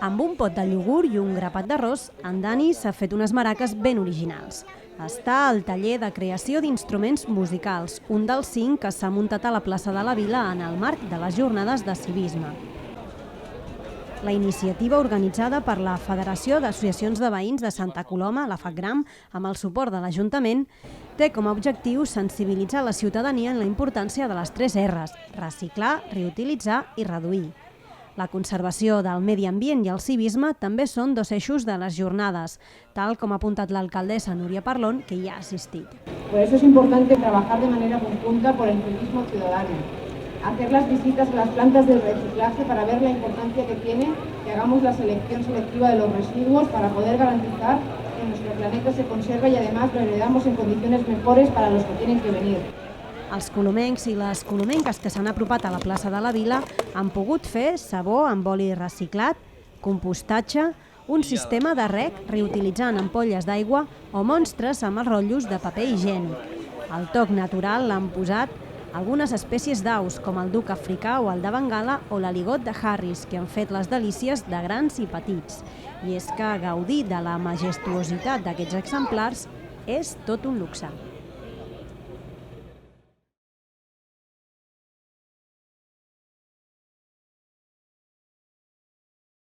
Amb un pot de iogurt i un grapat d'arròs, en Dani s'ha fet unes maraques ben originals. Està al taller de creació d'instruments musicals, un dels 5 que s'ha muntat a la plaça de la Vila en el marc de les jornades de civisme. La iniciativa organitzada per la Federació d'Associacions de Veïns de Santa Coloma, la FACGRAM, amb el suport de l'Ajuntament, té com a objectiu sensibilitzar la ciutadania en la importància de les 3 R's: reciclar, reutilitzar i reduir. La conservació del medi ambient i el civisme també són 2 eixos de les jornades, tal com ha apuntat l'alcaldessa Núria Parlón, que hi ha assistit. Por eso es importante trabajar de manera conjunta por el civismo ciudadano, hacer las visitas a las plantas de reciclaje para ver la importancia que tiene que hagamos la selección selectiva de los residuos para poder garantizar que nuestro planeta se conserva y además lo heredamos en condiciones mejores para los que tienen que venir. Els colomencs i les colomenques que s'han apropat a la plaça de la Vila han pogut fer sabó amb oli reciclat, compostatge, un sistema de rec reutilitzant ampolles d'aigua o monstres amb els rotllos de paper higiènic. Al toc natural l'han posat algunes espècies d'aus, com el duc africà o el de Bengala o l'aligot de Harris, que han fet les delícies de grans i petits. I és que gaudir de la majestuositat d'aquests exemplars és tot un luxe.